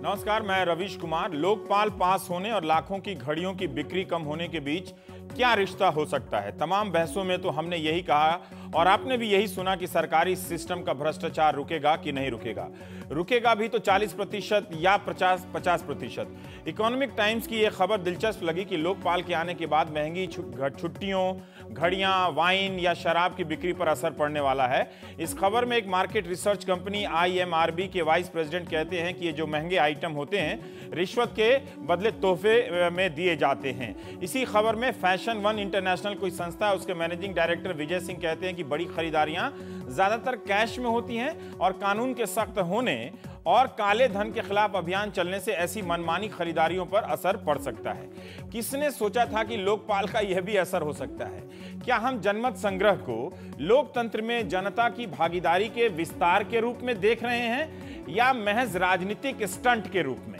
नमस्कार, मैं रवीश कुमार। लोकपाल पास होने और लाखों की घड़ियों की बिक्री कम होने के बीच क्या रिश्ता हो सकता है? तमाम बहसों में तो हमने यही कहा और आपने भी यही सुना कि सरकारी सिस्टम का भ्रष्टाचार रुकेगा कि नहीं रुकेगा। रुकेगा भी तो 40% या 50%। इकोनॉमिक टाइम्स की यह खबर दिलचस्प लगी कि लोकपाल के आने के बाद महंगी छुट्टियों, घड़ियां, वाइन या शराब की बिक्री पर असर पड़ने वाला है। इस खबर में एक मार्केट रिसर्च कंपनी IMRB के वाइस प्रेसिडेंट कहते हैं कि ये जो महंगे आइटम होते हैं रिश्वत के बदले तोहफे में दिए जाते हैं। इसी खबर में फैशन वन इंटरनेशनल कोई संस्था है, उसके मैनेजिंग डायरेक्टर विजय सिंह कहते हैं कि बड़ी खरीदारियां ज्यादातर कैश में होती हैं और कानून के सख्त होने और काले धन के खिलाफ अभियान चलने से ऐसी मनमानी खरीदारियों पर असर पड़ सकता है। किसने सोचा था कि लोकपाल का यह भी असर हो सकता है? क्या हम जनमत संग्रह को लोकतंत्र में जनता की भागीदारी के विस्तार के रूप में देख रहे हैं या महज राजनीतिक स्टंट के रूप में?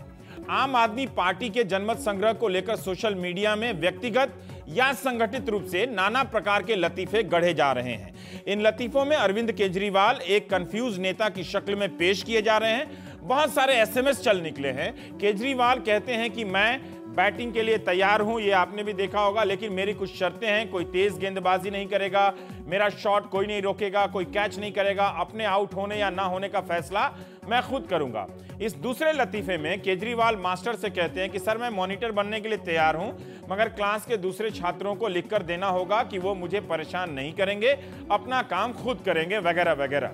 आम आदमी पार्टी के जनमत संग्रह को लेकर सोशल मीडिया में व्यक्तिगत या संगठित रूप से नाना प्रकार के लतीफे गढ़े जा रहे हैं। इन लतीफों में अरविंद केजरीवाल एक कंफ्यूज नेता की शक्ल में पेश किए जा रहे हैं। बहुत सारे SMS चल निकले हैं। केजरीवाल कहते हैं कि मैं बैटिंग के लिए तैयार हूं, ये आपने भी देखा होगा, लेकिन मेरी कुछ शर्तें हैं। कोई तेज गेंदबाजी नहीं करेगा, मेरा शॉट कोई नहीं रोकेगा, कोई कैच नहीं करेगा, अपने आउट होने या ना होने का फैसला मैं खुद करूंगा। इस दूसरे लतीफे में केजरीवाल मास्टर से कहते हैं कि सर, मैं मॉनिटर बनने के लिए तैयार हूं, मगर क्लास के दूसरे छात्रों को लिखकर देना होगा कि वो मुझे परेशान नहीं करेंगे, अपना काम खुद करेंगे, वगैरह वगैरह।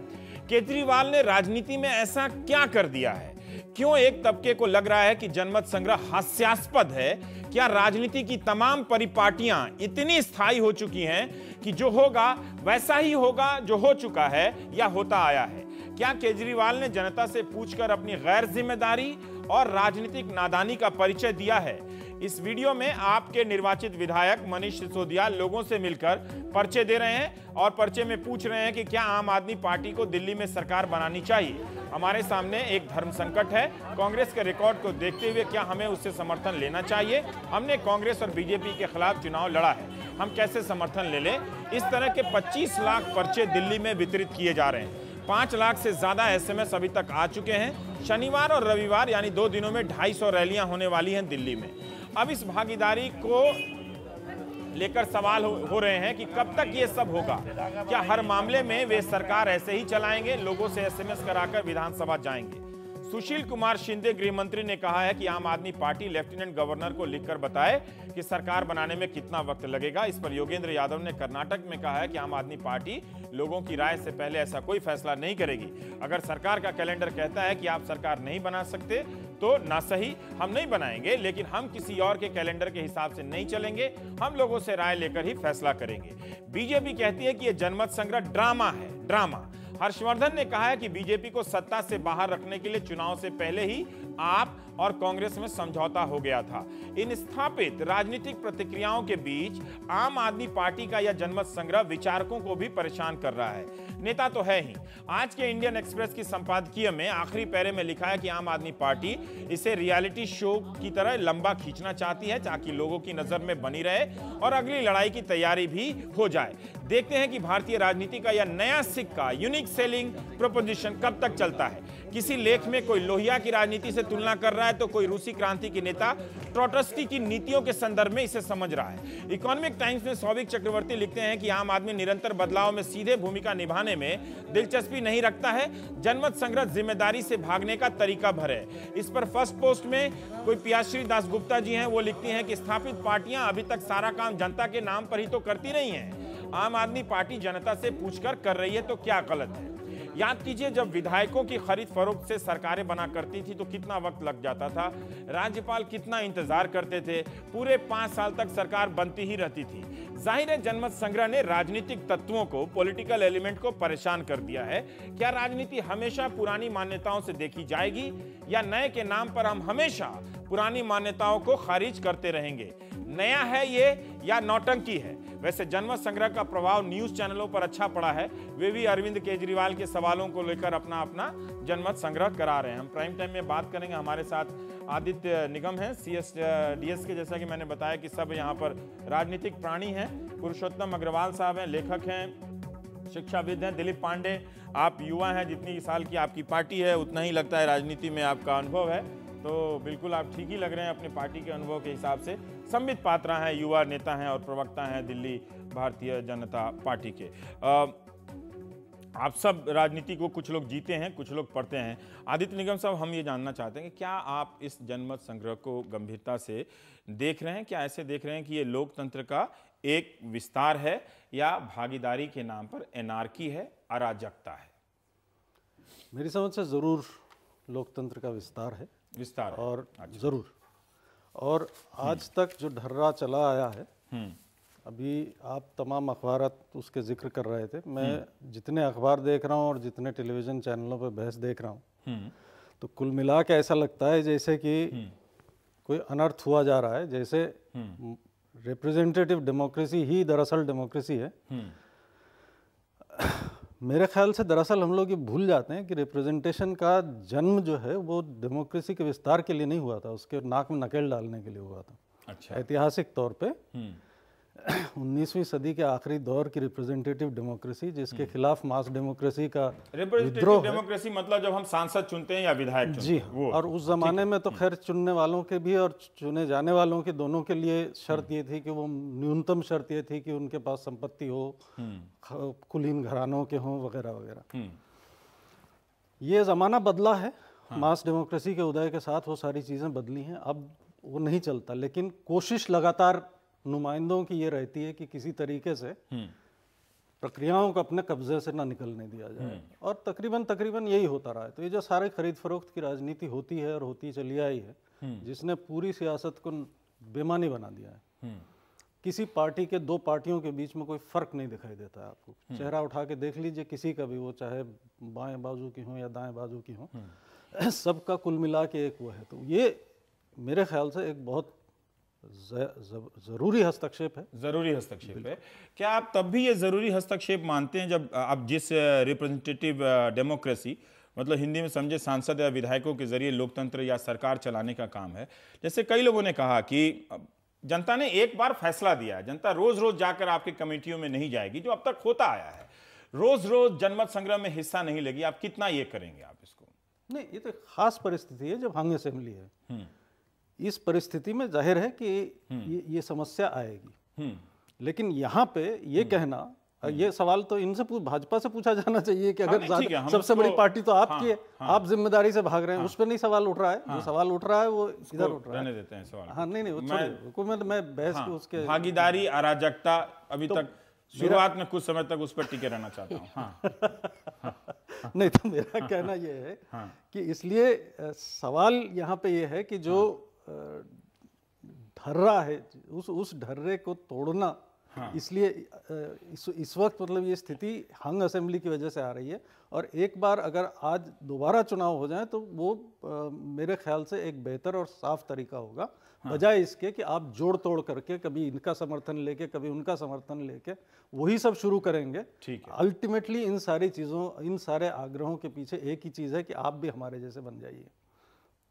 केजरीवाल ने राजनीति में ऐसा क्या कर दिया है? क्यों एक तबके को लग रहा है कि जनमत संग्रह हास्यास्पद है? क्या राजनीति की तमाम परिपाटियां इतनी स्थायी हो चुकी हैं कि जो होगा वैसा ही होगा जो हो चुका है या होता आया है? क्या केजरीवाल ने जनता से पूछकर अपनी गैर जिम्मेदारी और राजनीतिक नादानी का परिचय दिया है? इस वीडियो में आपके निर्वाचित विधायक मनीष सिसोदिया लोगों से मिलकर पर्चे दे रहे हैं और पर्चे में पूछ रहे हैं कि क्या आम आदमी पार्टी को दिल्ली में सरकार बनानी चाहिए। हमारे सामने एक धर्म संकट है। कांग्रेस के रिकॉर्ड को देखते हुए क्या हमें उससे समर्थन लेना चाहिए? हमने कांग्रेस और बीजेपी के खिलाफ चुनाव लड़ा है, हम कैसे समर्थन ले लें? इस तरह के 25 लाख पर्चे दिल्ली में वितरित किए जा रहे हैं। 5 लाख से ज्यादा SMS अभी तक आ चुके हैं। शनिवार और रविवार यानी 2 दिनों में 250 रैलियां होने वाली हैं दिल्ली में। अब इस भागीदारी को लेकर सवाल हो रहे हैं कि कब तक ये सब होगा। क्या हर मामले में वे सरकार ऐसे ही चलाएंगे, लोगों से SMS कराकर विधानसभा जाएंगे? सुशील कुमार शिंदे गृह मंत्री ने कहा है कि आम आदमी पार्टी लेफ्टिनेंट गवर्नर को लिखकर बताए कि सरकार बनाने में कितना वक्त लगेगा। इस पर योगेंद्र यादव ने कर्नाटक में कहा है कि आम आदमी पार्टी लोगों की राय से पहले ऐसा कोई फैसला नहीं करेगी। अगर सरकार का कैलेंडर कहता है कि आप सरकार नहीं बना सकते तो ना सही, हम नहीं बनाएंगे, लेकिन हम किसी और के कैलेंडर के हिसाब से नहीं चलेंगे, हम लोगों से राय लेकर ही फैसला करेंगे। बीजेपी कहती है कि यह जनमत संग्रह ड्रामा है, ड्रामा। हर्षवर्धन ने कहा है कि बीजेपी को सत्ता से बाहर रखने के लिए चुनाव से पहले ही आप और कांग्रेस में समझौता हो गया था। इन स्थापित राजनीतिक प्रतिक्रियाओं के बीच आम आदमी पार्टी का यह जनमत संग्रह विचारकों को भी परेशान कर रहा है। नेता तो है ही। आज के इंडियन एक्सप्रेस की संपादकीय में आखिरी पैरे में लिखा है कि आम आदमी पार्टी इसे रियलिटी शो की तरह लंबा खींचना चाहती है ताकि लोगों की नजर में बनी रहे और अगली लड़ाई की तैयारी भी हो जाए। देखते हैं कि भारतीय राजनीति का यह नया सिक्का, यूनिक सेलिंग प्रोपोजिशन कब तक चलता है। किसी लेख में कोई लोहिया की राजनीति से तुलना कर रहा है तो कोई रूसी क्रांति के नेता ट्रोट्स्की की नीतियों के संदर्भ में इसे समझ रहा है। इकोनॉमिक टाइम्स में सौविक चक्रवर्ती लिखते हैं कि आम आदमी निरंतर बदलाव में सीधे भूमिका निभाने में दिलचस्पी नहीं रखता है। जनमत संग्रह जिम्मेदारी से भागने का तरीका भर है। इस पर फर्स्ट पोस्ट में कोई पियाश्री दासगुप्ता जी हैं, वो लिखती हैं कि स्थापित पार्टियां अभी तक सारा काम जनता के नाम पर ही तो करती नहीं है। आम आदमी पार्टी जनता से पूछकर कर रही है तो क्या गलत है? याद कीजिए, जब विधायकों की खरीद फरोख्त से सरकारें बना करती थी तो कितना वक्त लग जाता था, राज्यपाल कितना इंतजार करते थे, पूरे 5 साल तक सरकार बनती ही रहती थी। जाहिर है जनमत संग्रह ने राजनीतिक तत्वों को, पॉलिटिकल एलिमेंट को परेशान कर दिया है। क्या राजनीति हमेशा पुरानी मान्यताओं से देखी जाएगी या नए के नाम पर हम हमेशा पुरानी मान्यताओं को खारिज करते रहेंगे? नया है ये या नौटंकी है? वैसे जनमत संग्रह का प्रभाव न्यूज चैनलों पर अच्छा पड़ा है। वे भी अरविंद केजरीवाल के सवालों को लेकर अपना अपना जनमत संग्रह करा रहे हैं। हम प्राइम टाइम में बात करेंगे। हमारे साथ आदित्य निगम हैं, CSDS के, जैसा कि मैंने बताया कि सब यहाँ पर राजनीतिक प्राणी हैं। पुरुषोत्तम अग्रवाल साहब हैं, लेखक हैं, शिक्षाविद हैं। दिलीप पांडे, आप युवा हैं, जितनी साल की आपकी पार्टी है उतना ही लगता है राजनीति में आपका अनुभव है। तो बिल्कुल आप ठीक ही लग रहे हैं अपनी पार्टी के अनुभव के हिसाब से। संबित पात्रा हैं, युवा नेता हैं और प्रवक्ता हैं दिल्ली भारतीय जनता पार्टी के। आप सब राजनीति को कुछ लोग जीते हैं, कुछ लोग पढ़ते हैं। आदित्य निगम साहब, हम ये जानना चाहते हैं कि क्या आप इस जनमत संग्रह को गंभीरता से देख रहे हैं? क्या ऐसे देख रहे हैं कि ये लोकतंत्र का एक विस्तार है या भागीदारी के नाम पर एनार्की है, अराजकता है? मेरी समझ से ज़रूर लोकतंत्र का विस्तार है। विस्तार है। और अच्छा। ज़रूर, और आज तक जो ढर्रा चला आया है, अभी आप तमाम अखबारात उसके जिक्र कर रहे थे, मैं जितने अखबार देख रहा हूँ और जितने टेलीविज़न चैनलों पर बहस देख रहा हूँ, तो कुल मिला के ऐसा लगता है जैसे कि कोई अनर्थ हुआ जा रहा है, जैसे रिप्रेजेंटेटिव डेमोक्रेसी ही दरअसल डेमोक्रेसी है। मेरे ख्याल से दरअसल हम लोग ये भूल जाते हैं कि रिप्रेजेंटेशन का जन्म जो है वो डेमोक्रेसी के विस्तार के लिए नहीं हुआ था, उसके नाक में नकेल डालने के लिए हुआ था। अच्छा। ऐतिहासिक तौर पे 19वीं सदी के आखिरी दौर की रिप्रेजेंटेटिव डेमोक्रेसी, जिसके खिलाफ मास डेमोक्रेसी का रिप्रेजेंटेटिव डेमोक्रेसी मतलब जब हम सांसद चुनते हैं या विधायक चुनते जी हैं, वो। और उस जमाने में तो खैर चुनने वालों के भी और चुने जाने वालों के दोनों के लिए शर्त ये थी कि वो न्यूनतम शर्त ये थी कि उनके पास संपत्ति हो, कुलीन घरानों के हों, वगैरह वगैरह। ये ज़माना बदला है, मास डेमोक्रेसी के उदय के साथ वो सारी चीज़ें बदली हैं, अब वो नहीं चलता। लेकिन कोशिश लगातार नुमाइंदों की ये रहती है कि किसी तरीके से प्रक्रियाओं को अपने कब्जे से ना निकलने दिया जाए, और तकरीबन यही होता रहा है। तो ये जो सारे खरीद फरोख्त की राजनीति होती है और होती चली आई है, जिसने पूरी सियासत को बेमानी बना दिया है। किसी पार्टी के दो पार्टियों के बीच में कोई फर्क नहीं दिखाई देता है आपको। चेहरा उठा के देख लीजिए किसी का भी, वो चाहे बाएं बाजू की हो या दाएं बाजू की हो, सबका कुल मिला के एक वो है। तो ये मेरे ख्याल से एक बहुत जरूरी हस्तक्षेप है। जरूरी हस्तक्षेप है। क्या आप तब भी ये जरूरी हस्तक्षेप मानते हैं जब आप जिस रिप्रेजेंटेटिव डेमोक्रेसी, मतलब हिंदी में समझे सांसद या विधायकों के जरिए लोकतंत्र या सरकार चलाने का काम है, जैसे कई लोगों ने कहा कि जनता ने एक बार फैसला दिया है, जनता रोज रोज जाकर आपकी कमेटियों में नहीं जाएगी, जो अब तक होता आया है, रोज रोज जनमत संग्रह में हिस्सा नहीं लेगी, आप कितना ये करेंगे आप इसको? नहीं, ये तो खास परिस्थिति है जब हंग असेंबली है। इस परिस्थिति में जाहिर है कि ये समस्या आएगी। लेकिन यहाँ पे ये कहना, ये सवाल तो इनसे भाजपा से पूछा जाना चाहिए कि अगर सबसे बड़ी पार्टी तो आपकी है, आप जिम्मेदारी से भाग रहे हैं, उस पर नहीं सवाल उठ रहा है। जो सवाल उठ रहा है वो इधर उठ रहा है। देते हैं सवाल। हाँ, नहीं, मैं बहस उसके भागीदारी, अराजकता, अभी तक शुरुआत में कुछ समय तक उस पर टिके रहना चाहता हूँ। नहीं, तो मेरा कहना ये है कि इसलिए सवाल यहाँ पे ये है कि जो ढर्रा है, उस ढर्रे को तोड़ना, इसलिए इस वक्त मतलब ये स्थिति हंग असेंबली की वजह से आ रही है। और एक बार अगर आज दोबारा चुनाव हो जाए तो वो मेरे ख्याल से एक बेहतर और साफ तरीका होगा, बजाय इसके कि आप जोड़ तोड़ करके कभी इनका समर्थन लेके कभी उनका समर्थन लेके वही सब शुरू करेंगे। ठीक है। अल्टीमेटली इन सारी चीज़ों, इन सारे आग्रहों के पीछे एक ही चीज़ है कि आप भी हमारे जैसे बन जाइए।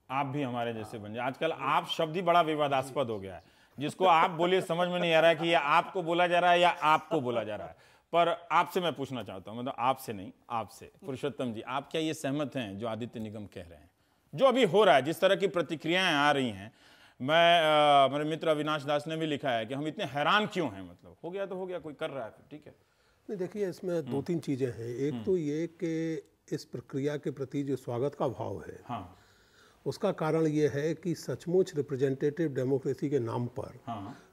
आप भी हमारे जैसे बन जाए। आजकल आप शब्द ही बड़ा विवादास्पद हो गया है, जिसको आप बोलिए समझ में नहीं आ रहा है कि ये आपको बोला जा रहा है या आपको बोला जा रहा है। पर आपसे मैं पूछना चाहता हूं, मतलब आपसे नहीं, आपसे पुरुषोत्तम जी, आप क्या ये सहमत हैं जो आदित्य निगम कह रहे हैं, जो अभी हो रहा है, जिस तरह की प्रतिक्रियाएं आ रही हैं? मेरे मित्र अविनाश दास ने भी लिखा है कि हम इतने हैरान क्यों हैं, मतलब हो गया तो हो गया, कोई कर रहा है तो ठीक है। नहीं, देखिए इसमें दो तीन चीज़ें हैं। एक तो ये कि इस प्रक्रिया के प्रति जो स्वागत का भाव है, उसका कारण ये है कि सचमुच रिप्रेजेंटेटिव डेमोक्रेसी के नाम पर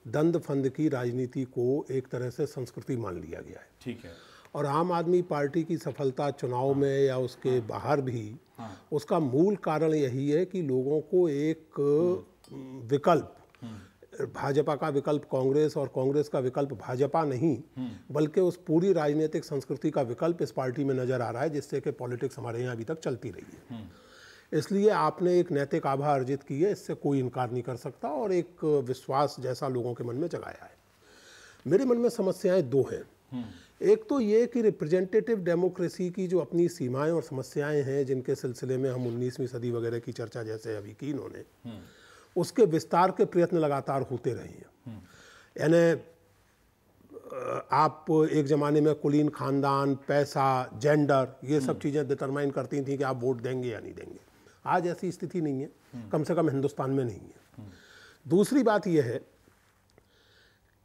दंड फंद की राजनीति को एक तरह से संस्कृति मान लिया गया है। ठीक है। और आम आदमी पार्टी की सफलता चुनाव में या उसके बाहर भी, उसका मूल कारण यही है कि लोगों को एक विकल्प, भाजपा का विकल्प कांग्रेस और कांग्रेस का विकल्प भाजपा नहीं, बल्कि उस पूरी राजनीतिक संस्कृति का विकल्प इस पार्टी में नजर आ रहा है, जिससे कि पॉलिटिक्स हमारे यहाँ अभी तक चलती रही है। इसलिए आपने एक नैतिक आभा अर्जित की है, इससे कोई इनकार नहीं कर सकता, और एक विश्वास जैसा लोगों के मन में जगाया है। मेरे मन में समस्याएं दो हैं। एक तो ये कि रिप्रेजेंटेटिव डेमोक्रेसी की जो अपनी सीमाएं और समस्याएं हैं, जिनके सिलसिले में हम 19वीं सदी वगैरह की चर्चा जैसे अभी की इन्होंने, उसके विस्तार के प्रयत्न लगातार होते रहे हैं। यानी आप एक ज़माने में कुलीन खानदान, पैसा, जेंडर, ये सब चीज़ें डिटरमाइन करती थी कि आप वोट देंगे या नहीं देंगे। आज ऐसी स्थिति नहीं है, कम से कम हिंदुस्तान में नहीं है। दूसरी बात यह है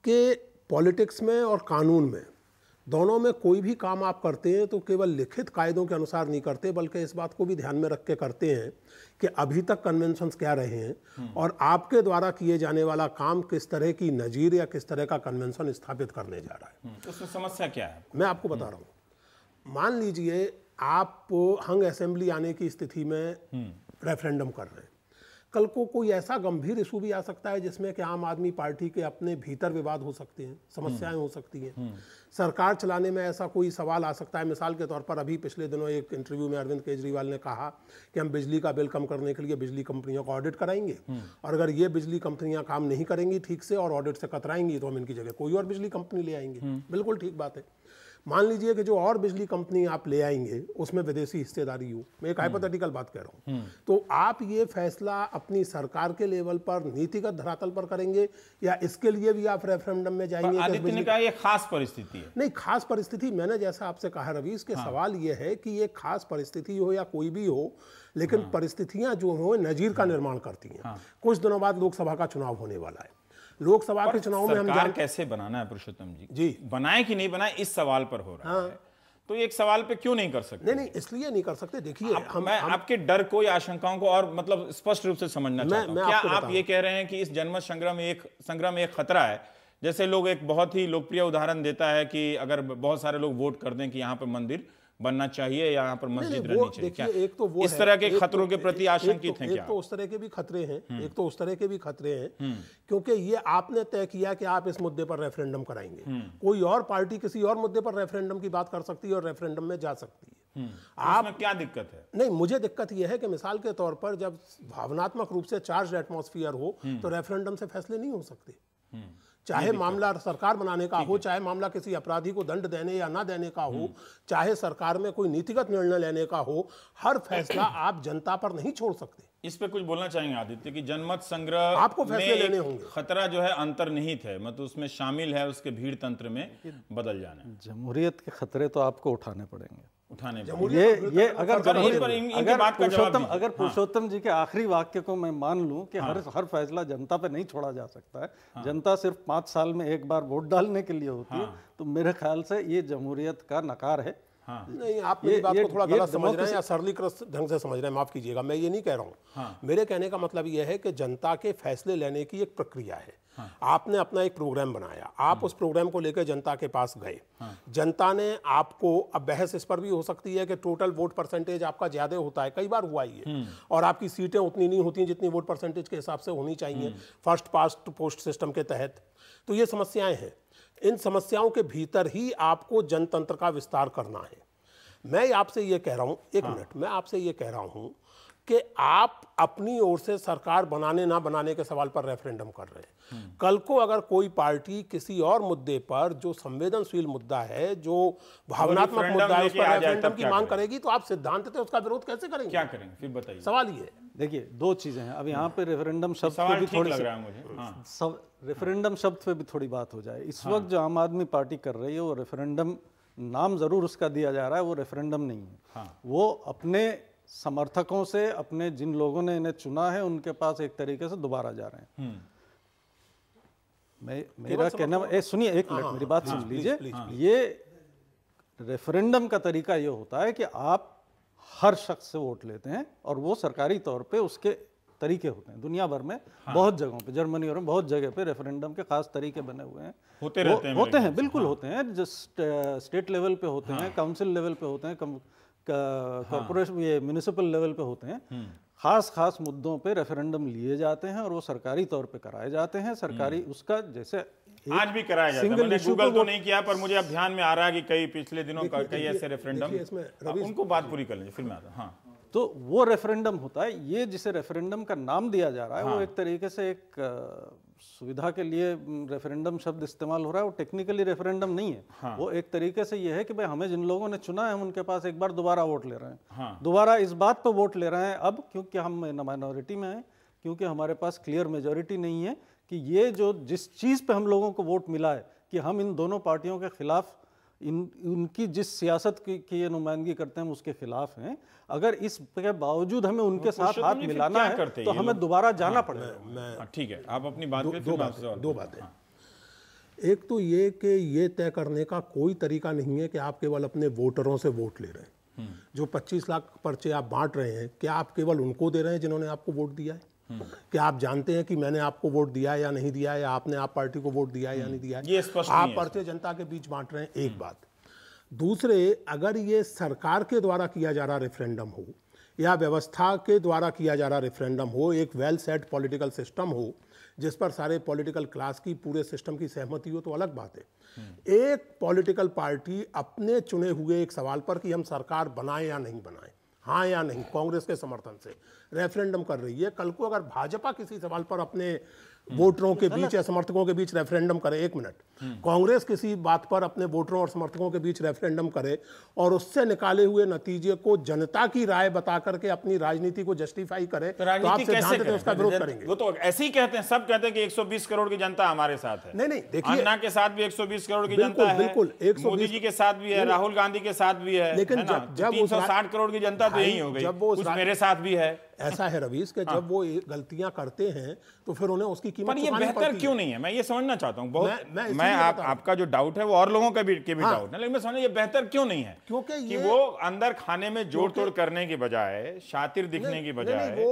कि पॉलिटिक्स में और कानून में दोनों में कोई भी काम आप करते हैं तो केवल लिखित कायदों के अनुसार नहीं करते, बल्कि इस बात को भी ध्यान में रख के करते हैं कि अभी तक कन्वेंशंस क्या रहे हैं और आपके द्वारा किए जाने वाला काम किस तरह की नजीर या किस तरह का कन्वेंशन स्थापित करने जा रहा है। तो उसमें समस्या क्या है? मैं आपको बता रहा हूँ, मान लीजिए आप हंग असेंबली आने की स्थिति में रेफरेंडम कर रहे हैं, कल को कोई ऐसा गंभीर इशू भी आ सकता है जिसमें कि आम आदमी पार्टी के अपने भीतर विवाद हो सकते हैं, समस्याएं हो सकती हैं, सरकार चलाने में ऐसा कोई सवाल आ सकता है। मिसाल के तौर पर अभी पिछले दिनों एक इंटरव्यू में अरविंद केजरीवाल ने कहा कि हम बिजली का बिल कम करने के लिए बिजली कंपनियों का ऑडिट कराएंगे और अगर ये बिजली कंपनियां काम नहीं करेंगी ठीक से और ऑडिट से कतराएंगी तो हम इनकी जगह कोई और बिजली कंपनी ले आएंगे। बिल्कुल ठीक बात है। मान लीजिए कि जो और बिजली कंपनी आप ले आएंगे उसमें विदेशी हिस्सेदारी हो, मैं एक हाइपोथेटिकल बात कह रहा हूँ, तो आप ये फैसला अपनी सरकार के लेवल पर नीतिगत धरातल पर करेंगे या इसके लिए भी आप रेफरेंडम में जाएंगे? आदित्य ने कहा ये खास परिस्थिति है। नहीं, खास परिस्थिति मैंने जैसा आपसे कहा रवि, इसके सवाल ये है कि ये खास परिस्थिति हो या कोई भी हो, लेकिन परिस्थितियां जो हो नजीर का निर्माण करती हैं। कुछ दिनों बाद लोकसभा का चुनाव होने वाला है। लोकसभा के चुनाव में हम सरकार कैसे बनाना है पुरुषोत्तम जी, बनाए कि नहीं बनाए इस सवाल पर हो रहा है, तो एक सवाल पे क्यों नहीं कर सकते? नहीं, इसलिए नहीं कर सकते। देखिए मैं आपके डर को या आशंकाओं को और मतलब स्पष्ट रूप से समझना चाहता हूं। क्या आप ये कह रहे हैं कि इस जनमत संग्राम एक खतरा है? जैसे लोग एक बहुत ही लोकप्रिय उदाहरण देता है कि अगर बहुत सारे लोग वोट कर दें कि यहाँ पर मंदिर बनना चाहिए या यहाँ पर मस्जिद रहनी चाहिए, क्या एक तो वो इस तरह के खतरों के प्रति आशंकित हैं? क्या एक तो उस तरह के भी खतरे हैं, एक तो उस तरह के भी खतरे हैं क्योंकि ये आपने तय किया कि आप इस मुद्दे पर रेफरेंडम कराएंगे, कोई और पार्टी किसी और मुद्दे पर रेफरेंडम की बात कर सकती है और रेफरेंडम में जा सकती है। आप क्या दिक्कत है? नहीं, मुझे दिक्कत यह है कि मिसाल के तौर पर जब भावनात्मक रूप से चार्ज एटमॉस्फेयर हो तो रेफरेंडम से फैसले नहीं हो सकते, चाहे मामला सरकार बनाने का हो, चाहे मामला किसी अपराधी को दंड देने या ना देने का हो, चाहे सरकार में कोई नीतिगत निर्णय लेने का हो, हर फैसला आप जनता पर नहीं छोड़ सकते। इस पे कुछ बोलना चाहेंगे आदित्य कि जनमत संग्रह आपको फैसले लेने होंगे। खतरा जो है अंतर्निहित है, मतलब उसमें शामिल है उसके भीड़ तंत्र में बदल जाना। जमहूरियत के खतरे तो आपको उठाने पड़ेंगे। ये अगर पुरुषोत्तम जी के आखिरी वाक्य को मैं मान लूं कि हर फैसला जनता पे नहीं छोड़ा जा सकता है, जनता सिर्फ 5 साल में एक बार वोट डालने के लिए होती है, तो मेरे ख्याल से ये जमहूरियत का नकार है। नहीं, आप मेरी बात को थोड़ा गलत समझ रहे हैं या सरलीकृत ढंग से समझ रहे हैं, माफ कीजिएगा। मैं ये नहीं कह रहा हूँ, मेरे कहने का मतलब ये है कि जनता के फैसले लेने की एक प्रक्रिया है। आपने अपना एक प्रोग्राम बनाया, आप उस प्रोग्राम को लेकर जनता के पास गए, जनता ने आपको, अब बहस इस पर भी हो सकती है कि टोटल वोट परसेंटेज आपका ज्यादा होता है, कई बार हुआ ही है, और आपकी सीटें उतनी नहीं होती जितनी वोट परसेंटेज के हिसाब से होनी चाहिए फर्स्ट पास्ट पोस्ट सिस्टम के तहत। तो ये समस्याएं हैं, इन समस्याओं के भीतर ही आपको जनतंत्र का विस्तार करना है। मैं आपसे ये कह रहा हूं, एक मिनट, मैं आपसे ये कह रहा हूं कि आप अपनी ओर से सरकार बनाने ना बनाने के सवाल पर रेफरेंडम कर रहे हैं। कल को अगर कोई पार्टी किसी और मुद्दे पर जो संवेदनशील मुद्दा है, जो भावनात्मक मुद्दा है, उस पर रेफरेंडम की मांग करेगी तो आप सिद्धांत थे उसका विरोध कैसे करेंगे? क्या करेंगे फिर बताइए। सवाल ये है। देखिए, 2 चीजें हैं। अब यहाँ पे रेफरेंडम शब्द पे भी थोड़ी रेफरेंडम शब्द पे भी थोड़ी बात हो जाए। इस वक्त जो आम आदमी पार्टी कर रही है वो रेफरेंडम, नाम जरूर उसका दिया जा रहा है, वो रेफरेंडम नहीं है। वो अपने समर्थकों से, अपने जिन लोगों ने इन्हें चुना है उनके पास एक तरीके से दोबारा जा रहे हैं। मेरा कहना, सुनिए एक मिनट, मेरी बात सुन लीजिए। ये रेफरेंडम का तरीका ये होता है कि आप हर शख्स से वोट लेते हैं और वो सरकारी तौर पे उसके तरीके होते हैं। दुनिया भर में बहुत जगहों पे, जर्मनी और बहुत जगह पे रेफरेंडम के खास तरीके बने हुए हैं, होते हैं बिल्कुल होते हैं। जो स्टेट लेवल पे होते हैं, काउंसिल लेवल पे होते हैं, कॉर्पोरेशन, ये म्युनिसिपल लेवल पे होते हैं। खास मुद्दों पे रेफरेंडम लिए जाते हैं और वो सरकारी तौर पे कराए जाते हैं। सरकारी उसका जैसे आज भी कराया जाता है। मैंने गूगल तो नहीं किया, पर मुझे अब ध्यान में आ रहा है कि कई पिछले दिनों कई ऐसे रेफरेंडम, उनको बात पूरी कर लेंगे फिर मैं आता। तो वो रेफरेंडम होता है। ये जिसे रेफरेंडम का नाम दिया जा रहा है वो एक तरीके से एक सुविधा के लिए रेफरेंडम शब्द इस्तेमाल हो रहा है। वो टेक्निकली रेफरेंडम नहीं है। वो एक तरीके से ये है कि भाई हमें जिन लोगों ने चुना है हम उनके पास एक बार दोबारा वोट ले रहे हैं। दोबारा इस बात पर वोट ले रहे हैं अब, क्योंकि हम माइनॉरिटी में हैं, क्योंकि हमारे पास क्लियर मेजॉरिटी नहीं है कि ये जो जिस चीज़ पे हम लोगों को वोट मिला है कि हम इन दोनों पार्टियों के खिलाफ उनकी जिस सियासत की ये नुमाइंदगी करते हैं हम उसके खिलाफ हैं। अगर इसके बावजूद हमें उनके साथ हाथ मिलाना है तो हमें दोबारा जाना पड़ेगा। ठीक है, आप अपनी बात करें। दो बातें। एक तो ये कि ये तय करने का कोई तरीका नहीं है कि आप केवल अपने वोटरों से वोट ले रहे हैं। जो 25 लाख पर्चे आप बांट रहे हैं, क्या आप केवल उनको दे रहे हैं जिन्होंने आपको वोट दिया है? क्या आप जानते हैं कि मैंने आपको वोट दिया है या नहीं दिया है, या आपने आप पार्टी को वोट दिया है या नहीं दिया है? ये स्पष्ट आप पर्चे जनता के बीच बांट रहे हैं, एक बात। दूसरे, अगर ये सरकार के द्वारा किया जा रहा रेफरेंडम हो या व्यवस्था के द्वारा किया जा रहा रेफरेंडम हो, एक वेल सेट पॉलिटिकल सिस्टम हो जिस पर सारे पॉलिटिकल क्लास की, पूरे सिस्टम की सहमति हो, तो अलग बात है। एक पॉलिटिकल पार्टी अपने चुने हुए एक सवाल पर कि हम सरकार बनाएं या नहीं बनाएं, हाँ या नहीं, कांग्रेस के समर्थन से रेफरेंडम कर रही है। कल को अगर भाजपा किसी सवाल पर अपने वोटरों के बीच या समर्थकों के बीच रेफरेंडम करे, एक मिनट, कांग्रेस किसी बात पर अपने वोटरों और समर्थकों के बीच रेफरेंडम करे और उससे निकाले हुए नतीजे को जनता की राय बता करके अपनी राजनीति को जस्टिफाई करे, तो आप सिद्धांत में उसका विरोध करेंगे? वो तो ऐसे ही कहते हैं, सब कहते हैं कि 120 करोड़ की जनता हमारे साथ है। नहीं, देखिए, अन्ना के साथ भी 120 करोड़ की जनता है, बिल्कुल, मोदी जी के साथ भी है, राहुल गांधी के साथ भी है, लेकिन जब 360 करोड़ की जनता तो यही हो गई, कुछ मेरे साथ भी है। ऐसा है रवीश कि जब वो गलतियां करते हैं तो फिर उन्हें उसकी कीमत पर ये बेहतर क्यों नहीं है? मैं ये समझना चाहता हूँ बहुत। मैं आपका जो डाउट है वो और लोगों के भी डाउट है, लेकिन मैं समझना ये बेहतर क्यों नहीं है? क्योंकि वो अंदर खाने में जोड़ तोड़ करने के बजाय, शातिर दिखने की बजाय,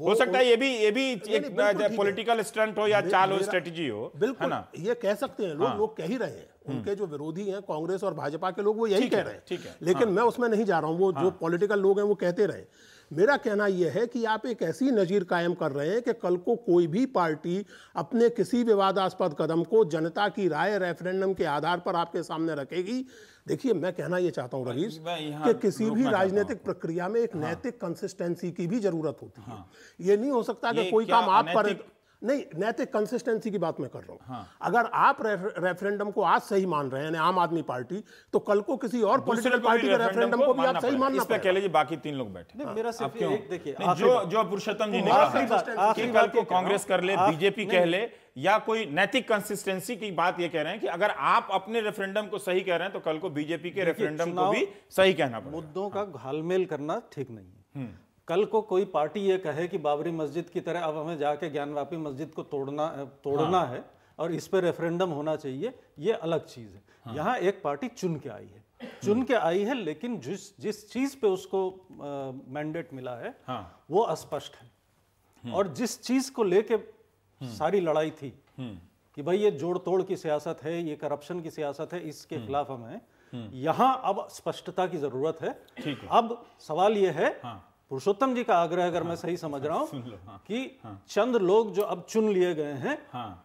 हो सकता है ये भी एक पॉलिटिकल स्टंट हो या चाल हो, स्ट्रेटजी हो, बिल्कुल ना? ये कह सकते हैं लोग कह ही रहे हैं, उनके जो विरोधी हैं कांग्रेस और भाजपा के लोग, वो यही कह रहे हैं। ठीक है, लेकिन मैं उसमें नहीं जा रहा हूं, वो जो पॉलिटिकल लोग हैं वो कहते रहे। मेरा कहना यह है कि आप एक ऐसी नजीर कायम कर रहे हैं कि कल को कोई भी पार्टी अपने किसी विवादास्पद कदम को जनता की राय रेफरेंडम के आधार पर आपके सामने रखेगी। देखिए, मैं कहना यह चाहता हूं रवीश कि किसी भी राजनीतिक प्रक्रिया में एक नैतिक कंसिस्टेंसी की भी जरूरत होती है। ये नहीं हो सकता कि कोई काम आप पर नहीं, नैतिक कंसिस्टेंसी की बात मैं कर रहा हूं। अगर आप रेफरेंडम को आज सही मान रहे हैं, आम आदमी पार्टी, तो कल को किसी और पॉलिटिकल पार्टी के रेफरेंडम को भी आप सही मानना पड़ेगा। कह लीजिए बाकी 3 लोग बैठे। मेरा सिर्फ एक देखिए, जो पुरुषोत्तम जी ने कहा कि कल को कांग्रेस कर ले, बीजेपी कह ले, या कोई नैतिक कंसिस्टेंसी की बात ये कह रहे हैं कि अगर आप अपने रेफरेंडम को सही कह रहे हैं तो कल को बीजेपी के रेफरेंडम को भी सही कहना पड़ेगा। मुद्दों का घालमेल करना ठीक नहीं है। कल को कोई पार्टी ये कहे कि बाबरी मस्जिद की तरह अब हमें जाके ज्ञानवापी मस्जिद को तोड़ना है और इस पे रेफरेंडम होना चाहिए, ये अलग चीज है। यहाँ एक पार्टी चुन के आई है, लेकिन जिस चीज पे उसको मैंडेट मिला है वो अस्पष्ट है। और जिस चीज को लेके सारी लड़ाई थी कि भाई ये जोड़ तोड़ की सियासत है, ये करप्शन की सियासत है, इसके खिलाफ हम हैं, यहाँ अब स्पष्टता की जरूरत है। अब सवाल ये है, पुरुषोत्तम जी का आग्रह अगर मैं सही समझ रहा हूं कि चंद लोग जो अब चुन लिए गए हैं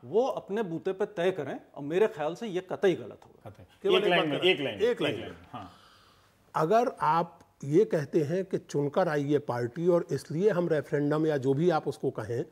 वो अपने बूते पे तय करें, और मेरे ख्याल से ये कतई गलत होगा। एक लाइन। अगर आप ये कहते हैं कि चुनकर आई ये पार्टी और इसलिए हम रेफरेंडम या जो भी आप उसको कहें,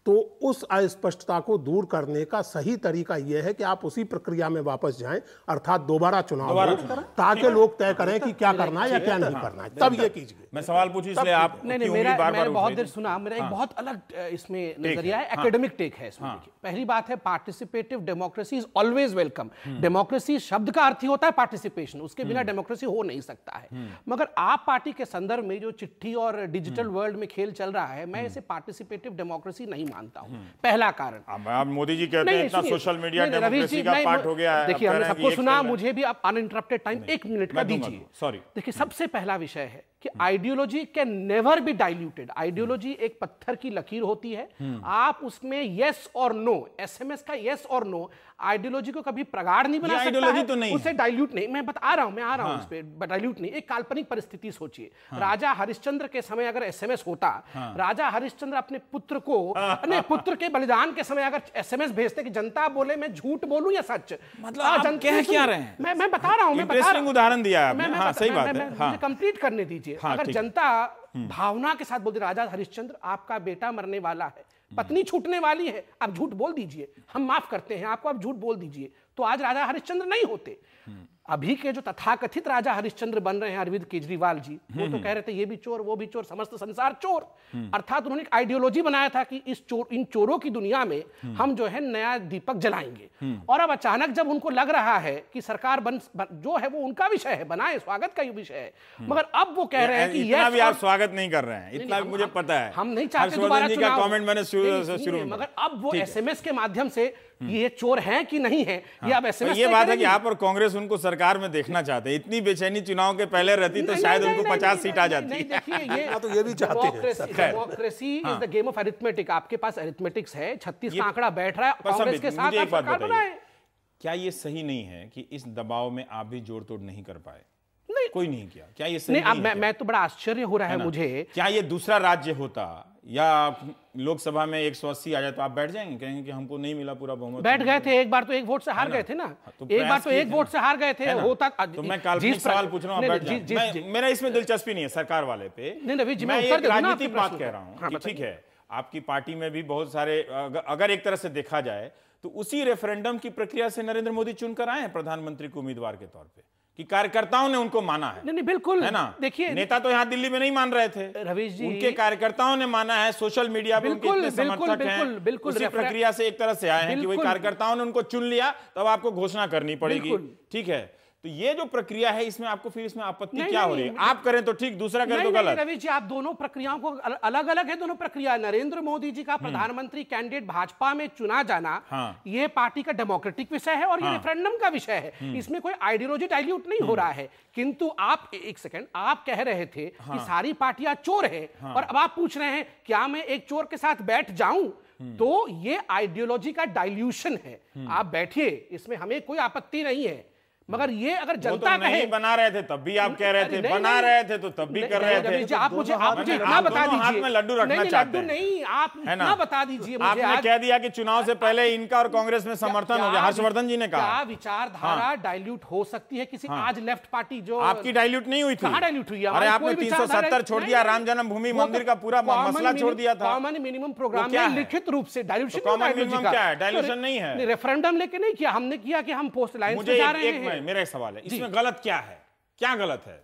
तो उस अस्पष्टता को दूर करने का सही तरीका यह है कि आप उसी प्रक्रिया में वापस जाएं, अर्थात दोबारा चुनाव हो, ताकि लोग तय करें कि क्या करना है या क्या नहीं करना है, तब ये कीजिए। मैं सवाल पूछूं इसलिए आप नहीं, मैंने बहुत देर सुना, मेरा एक बहुत अलग इसमें नजरिया है, एकेडमिक टेक है इसमें। पहली बात है, participative democracy is always welcome. Democracy शब्द का अर्थ ही होता है पार्टिसिपेशन, उसके बिना डेमोक्रेसी हो नहीं सकता है। मगर आप पार्टी के संदर्भ में जो चिट्ठी और डिजिटल वर्ल्ड में खेल चल रहा है, मैं इसे पार्टिसिपेटिव डेमोक्रेसी नहीं मानता हूं। पहला कारण, अब मोदी जी कहते हैं इतना सोशल मीडिया डेमोक्रेसी का पार्ट हो गया है। देखिए, हमने सबको सुना, मुझे भी आप अनइंटरप्टेड टाइम 1 मिनट का दीजिए। सॉरी, देखिए, सबसे पहला विषय है कि ideology can never be diluted. Ideology एक पत्थर की लकीर होती है, आप उसमें यस और नो, एसएमएस का यस और नो आइडियोलॉजी को कभी प्रगाढ़ नहीं बना सकता है, तो नहीं उसे डाइल्यूट नहीं। मैं आ रहा हूं उस पे, डाइल्यूट नहीं। एक काल्पनिक परिस्थिति सोचिए, राजा हरिश्चंद्र के समय अगर एसएमएस होता, राजा हरिश्चंद्र अपने पुत्र के बलिदान के समय अगर एसएमएस भेजते कि जनता बोले मैं झूठ बोलूं या सच, मतलब आप कह क्या रहे हैं? मैं बता रहा हूं, इंटरेस्टिंग उदाहरण दिया आपने। सही बात है, मुझे कंप्लीट करने दीजिए। अगर जनता भावना के साथ बोलती, राजा हरिश्चंद्र आपका बेटा मरने वाला है, पत्नी छूटने वाली है, आप झूठ बोल दीजिए, हम माफ करते हैं आपको, आप झूठ बोल दीजिए, तो आज राजा हरिश्चंद्र नहीं होते। अभी के जो तथाकथित राजा हरिश्चंद्र बन रहे हैं अरविंद केजरीवाल जी, वो तो कह रहे थे ये भी चोर वो भी चोर, समस्त संसार चोर। अर्थात उन्होंने एक आइडियोलॉजी बनाया था कि इन चोरों की दुनिया में हम जो है नया दीपक जलाएंगे। और अब अचानक जब उनको लग रहा है कि सरकार जो है वो उनका विषय है, बनाए, स्वागत का विषय है, मगर अब वो कह रहे हैं कि इतना भी आप स्वागत नहीं कर रहे हैं, इतना मुझे पता है। हम नहीं चाहते दोबारा चुनाव, कमेंट मैंने शुरू में, मगर अब वो एसएमएस के माध्यम से ये चोर हैं कि नहीं है, ये अब एसएमएस ये बात है कि आप और कांग्रेस उनको सरकार में देखना चाहते हैं। इतनी बेचैनी चुनाव के पहले रहती तो शायद उनको 50 सीट आ जाती। देखिए ये भी चाहते हैं। Democracy is the game of arithmetic. आपके पास अरिथमेटिक्स है, 36 का आंकड़ा बैठ रहा है, कांग्रेस के साथ आप सरकार बनाए। क्या ये सही नहीं है कि इस दबाव में आप भी जोड़ तोड़ नहीं कर पाए? नहीं, कोई नहीं किया। क्या ये सही नहीं? अब मैं तो बड़ा आश्चर्य हो रहा है मुझे। क्या ये दूसरा राज्य होता या लोकसभा में 180 आ जाए तो आप बैठ जाएंगे, कहेंगे कि हमको नहीं मिला पूरा बहुमत? बैठ गए थे, एक बार तो एक वोट से हार गए थे ना, एक बार तो एक वोट से हार गए थे। होता तो मैं काल्पनिक सवाल पूछ रहा हूं, मेरा इसमें दिलचस्पी नहीं है सरकार वाले पे। मैं एक राजनीतिक बात कह रहा हूं कि ठीक है, आपकी पार्टी में भी बहुत सारे, अगर एक तरह से देखा जाए तो उसी रेफरेंडम की प्रक्रिया से नरेंद्र मोदी चुनकर आए हैं प्रधानमंत्री को उम्मीदवार के तौर पे, कि कार्यकर्ताओं ने उनको माना है। नहीं बिल्कुल, है ना? देखिए, नेता तो यहाँ दिल्ली में नहीं मान रहे थे, रवीश जी, उनके कार्यकर्ताओं ने माना है, सोशल मीडिया पे उनके इतने समर्थक हैं, उसी प्रक्रिया से एक तरह से आए हैं कि वही कार्यकर्ताओं ने उनको चुन लिया, तब आपको घोषणा करनी पड़ेगी। ठीक है, तो ये जो प्रक्रिया है इसमें आपको फिर इसमें आपत्ति क्या हो रही है? आप करें तो ठीक, दूसरा करें तो गलत। रवि जी, आप दोनों प्रक्रियाओं को अलग अलग है, दोनों प्रक्रिया। नरेंद्र मोदी जी का प्रधानमंत्री कैंडिडेट भाजपा में चुना जाना, ये पार्टी का डेमोक्रेटिक विषय है और ये रेफरेंडम का विषय है। इसमें कोई आइडियोलॉजी डाइल्यूट नहीं हो रहा है। किंतु आप एक सेकंड, आप कह रहे थे कि सारी पार्टियां चोर हैं, और अब आप पूछ रहे हैं क्या मैं एक चोर के साथ बैठ जाऊं? तो ये आइडियोलॉजी का डाइल्यूशन है। आप बैठिए, इसमें हमें कोई आपत्ति नहीं है, मगर ये अगर जनता तो कहे, बना रहे थे तब भी आप कह रहे थे, बना रहे थे तो तब भी कर रहे थे। आप मुझे इतना बता दीजिए, हाथ में लड्डू रखना चाहते हैं। नहीं, आप इतना बता दीजिए मुझे। आपने कह दिया कि चुनाव से पहले इनका और कांग्रेस में समर्थन हो गया, हर्षवर्धन जी ने कहा। क्या विचारधारा डाइल्यूट हो सकती है किसी आज लेफ्ट पार्टी जो? आपकी डाइल्यूट नहीं हुई थी। कहां डाइल्यूट हुई? अरे आपने 370 छोड़ दिया, राम जन्मभूमि मंदिर का पूरा मसला छोड़ दिया था। कॉमन मिनिमम प्रोग्राम में लिखित रूप से डाइल्यूशन। कॉमन मिनिमम क्या है? डाइल्यूशन नहीं है। रेफरेंडम लेके नहीं किया, हमने किया कि हम पोस्ट लाइन पे जा रहे हैं। मेरा सवाल है, इसमें गलत क्या है? क्या गलत है?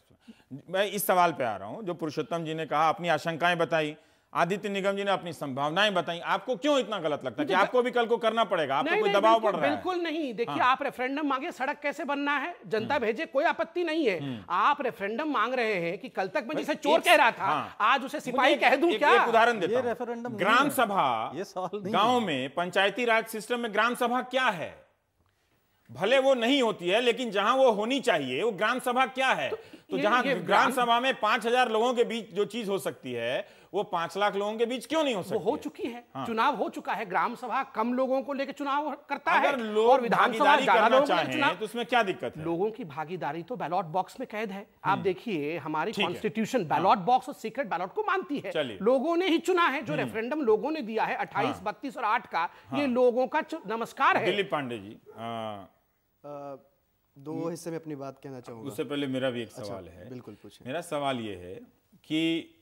मैं इस सवाल पे आ रहा हूं। जो पुरुषोत्तम जी ने कहा, अपनी आशंकाएं बताई, आदित्य निगम जी ने अपनी संभावनाएं बताई, आपको क्यों इतना गलत लगता है कि आपको भी कल को करना पड़ेगा? आपको कोई दबाव पड़ रहा है? बिल्कुल नहीं। देखिए, आप रेफरेंडम मांगे, सड़क कैसे बनना है, जनता भेजे, कोई आपत्ति नहीं है। आप रेफरेंडम मांग रहे हैं कि कल तक मैं जिसे चोर कह रहा था, आज उसे सिपाही कह दूं क्या? एक उदाहरण देता हूं। ग्राम सभा, गांव में पंचायती राज सिस्टम में ग्राम सभा क्या है? भले वो नहीं होती है, लेकिन जहां वो होनी चाहिए, वो ग्राम सभा क्या है? तो जहां ग्राम सभा में 5000 लोगों के बीच जो चीज हो सकती है, वो 5 लाख लोगों के बीच क्यों नहीं हो सकती? वो हो चुकी है। चुनाव हो चुका है। ग्राम सभा कम लोगों को लेकर चुनाव करता है, अगर लोग और विधानसभा ज्यादा लोगों को चाहें तो उसमें क्या दिक्कत है? लोगों की भागीदारी तो बैलॉट बॉक्स में कैद है। आप देखिए, हमारी कॉन्स्टिट्यूशन बैलॉट बॉक्स और सीक्रेट बैलॉट को मानती है। लोगों ने ही चुना है। जो रेफरेंडम लोगों ने दिया है 28, 32 और 8 का, ये लोगों का नमस्कार है। दिलीप पांडे जी, दो हिस्से में अपनी बात कहना चाहूंगा। उससे पहले मेरा भी एक सवाल है। बिल्कुल पूछें। मेरा सवाल ये है कि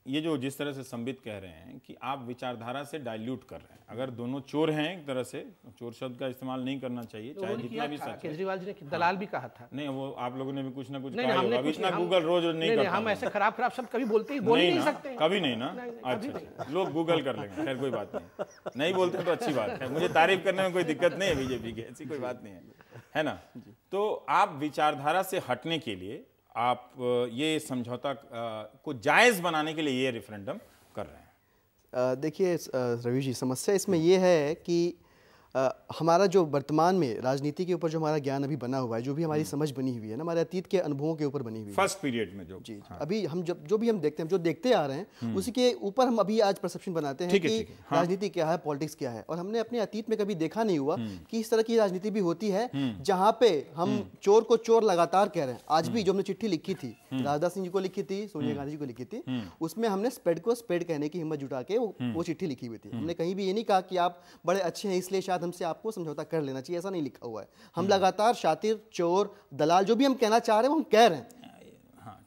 ये जो जिस तरह से संबित कह रहे हैं कि आप विचारधारा से डाइल्यूट कर रहे हैं, अगर दोनों चोर हैं एक तरह से, चोर शब्द का इस्तेमाल नहीं करना चाहिए, चाहे जितना भी सच है। केजरीवाल जी ने दलाल भी कहा था। नहीं, वो आप लोगों ने भी कुछ ना कुछ नहीं, कहा होगा। अभी इतना गूगल रोज नहीं करता। हम ऐसे खराब शब्द कभी बोल नहीं सकते। कभी नहीं ना? अच्छा, लोग गूगल कर लेंगे, खैर कोई बात नहीं बोलते तो अच्छी बात है। मुझे तारीफ करने में कोई दिक्कत नहीं है बीजेपी की, ऐसी कोई बात नहीं है ना? तो आप विचारधारा से हटने के लिए, आप ये समझौता को जायज बनाने के लिए ये रेफरेंडम कर रहे हैं। देखिए रवि जी, समस्या इसमें यह है कि हमारा जो वर्तमान में राजनीति के ऊपर जो हमारा ज्ञान अभी बना हुआ है, जो भी हमारी समझ बनी हुई है ना, हमारे अतीत के अनुभवों के ऊपर बनी हुई है, फर्स्ट पीरियड में जो जी अभी हम जो भी हम देखते हैं, जो देखते आ रहे हैं, उसी के ऊपर हम अभी आज परसेप्शन बनाते हैं कि राजनीति क्या है, पॉलिटिक्स क्या है। और हमने अपने अतीत में कभी देखा नहीं हुआ कि इस तरह की राजनीति भी होती है, जहाँ पे हम चोर को चोर लगातार कह रहे हैं। आज भी जो हमने चिट्ठी लिखी थी, राजदास सिंह जी को लिखी थी, सोनिया गांधी जी को लिखी थी, उसमें हमने स्पेड को स्पेड कहने की हिम्मत जुटा के वो चिट्ठी लिखी हुई थी। हमने कहीं भी ये नहीं कहा कि आप बड़े अच्छे हैं इसलिए शायद हमसे आपको समझौता कर लेना चाहिए, ऐसा नहीं लिखा हुआ है। हम लगातार शातिर, चोर, दलाल, जो भी हम कहना चाह रहे हैं वो हम कह रहे हैं।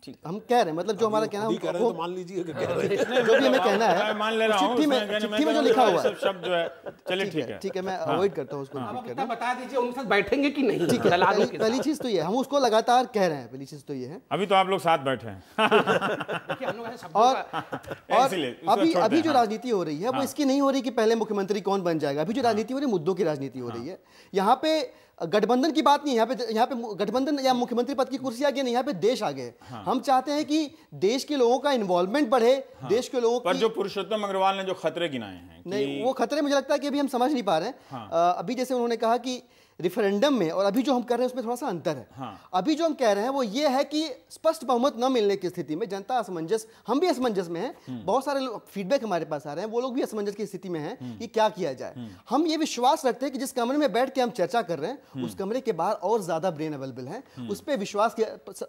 ठीक, हम कह रहे हैं, मतलब जो हमारा कहना कह रहे हैं तो मान लीजिए कि कह रहे हैं। जो भी हमें कहना है मान ले रहा हूं, चिट्ठी में जो लिखा हुआ है, शब्द जो है, चलिए ठीक है, मैं अवॉइड करता हूँ उसको। आप इतना बता दीजिए उनके साथ बैठेंगे कि नहीं। ठीक है, पहली चीज तो ये हम उसको लगातार कह रहे हैं, पहली चीज तो ये है। अभी तो आप लोग साथ बैठे हैं और अभी जो राजनीति हो रही है वो इसकी नहीं हो रही कि पहले मुख्यमंत्री कौन बन जाएगा। अभी जो राजनीति हो रही है मुद्दों की राजनीति हो रही है। यहाँ पे गठबंधन की बात नहीं, यहाँ पे गठबंधन या मुख्यमंत्री पद की कुर्सी आगे नहीं, यहाँ पे देश आगे। हम चाहते हैं कि देश के लोगों का इन्वॉल्वमेंट बढ़े, देश के लोगों पर जो पुरुषोत्तम अग्रवाल ने जो खतरे गिनाए हैं नहीं, वो खतरे मुझे लगता है कि अभी हम समझ नहीं पा रहे हैं। अभी जैसे उन्होंने कहा कि रिफरेंडम में और अभी जो हम कर रहे हैं उसमें थोड़ा सा अंतर है। अभी जो हम कह रहे हैं वो ये है कि स्पष्ट बहुमत न मिलने की स्थिति में जनता असमंजस, हम भी असमंजस में हैं, बहुत सारे फीडबैक हमारे पास आ रहे हैं, वो लोग भी असमंजस की स्थिति में हैं कि क्या किया जाए। हम ये विश्वास रखते हैं कि जिस कमरे में बैठ के हम चर्चा कर रहे हैं उस कमरे के बाहर और ज्यादा ब्रेन अवेलेबल है, उस पर विश्वास।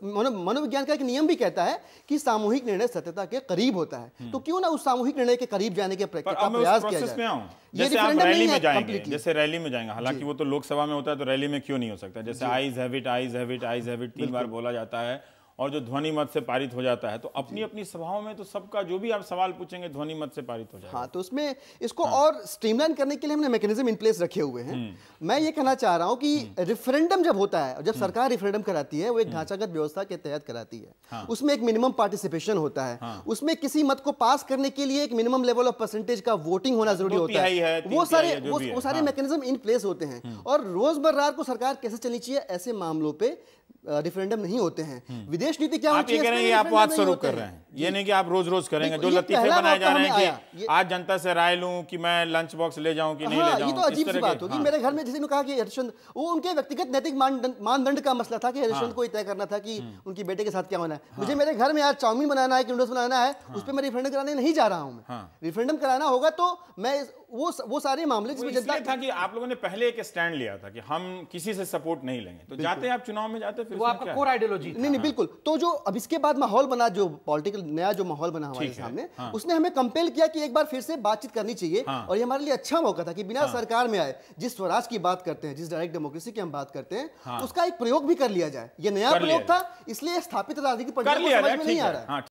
मनोविज्ञान का एक नियम भी कहता है कि सामूहिक निर्णय सत्यता के करीब होता है, तो क्यों ना उस सामूहिक निर्णय के करीब जाने के प्रयास किया जाए। जैसे आप रैली में जाएंगे, जैसे रैली में जाएंगे, हालांकि वो तो लोकसभा में होता है, तो रैली में क्यों नहीं हो सकता। जैसे eyes have it, eyes have it, eyes have it 3 बार बोला जाता है और जो ध्वनि मत से पारित हो जाता है, तो अपनी अपनी सभाओं में तो सबका जो भी आप सवाल पूछेंगे ध्वनि मत से पारित हो जाएगा। हाँ, तो उसमें इसको और स्ट्रीमलाइन करने के लिए हमने मैकेनिज्म इन प्लेस रखे हुए हैं। मैं ये कहना चाह रहा हूँ कि रेफरेंडम जब होता है, जब सरकार रेफरेंडम कराती है, वो एक ढांचागत व्यवस्था के तहत कराती है। उसमें एक मिनिमम पार्टिसिपेशन होता है, उसमें किसी मत को पास करने के लिए एक मिनिमम लेवल ऑफ परसेंटेज का वोटिंग होना जरूरी होता है। वो सारे मैकेनिज्म इन प्लेस होते हैं। और रोजमर्रा को सरकार कैसे चलनी चाहिए, ऐसे मामलों पे रेफरेंडम नहीं होते हैं। विदेश नीति क्या होती है, आप बात शुरू कर रहे हैं, ये नहीं कि आप रोज रोज करेंगे। जो लतीफे बनाए जा रहे हैं कि आज जनता से राय लूं कि मैं लंच बॉक्स ले जाऊं कि नहीं ले जाऊं, ये तो अजीब सी बात होगी। मेरे घर में जिसे कहा कि हरिश्चंद्र, वो उनके व्यक्तिगत नैतिक मानदंड का मसला था कि हरिश्चंद्र को तय करना था कि उनके बेटे के साथ क्या होना है। मुझे मेरे घर में आज चाउमीन बनाना है कि नूडल्स बनाना है, उस पर मैं रेफरेंडम कराने नहीं जा रहा हूं। मैं रेफरेंडम कराना होगा तो मैं वो सारे मामले जिसमें जनता था कि आप लोगों ने पहले एक स्टैंड लिया था कि हम किसी से सपोर्ट नहीं लेंगे, तो जाते आप चुनाव में जाते फिर वो आपका कोर आइडियोलॉजी। नहीं, बिल्कुल। तो जो अब इसके बाद माहौल बना, जो पॉलिटिकल नया जो माहौल बना हमारे सामने, उसने हमें कंपेल किया कि एक बार फिर से बातचीत करनी चाहिए। और ये हमारे लिए अच्छा मौका था कि बिना सरकार में आए जिस स्वराज की बात करते हैं, जिस डायरेक्ट डेमोक्रेसी की हम बात करते हैं, उसका एक प्रयोग भी कर लिया जाए। ये नया प्रयोग था, इसलिए स्थापित राजनीतिक प्रक्रिया समझ में नहीं आ रहा है।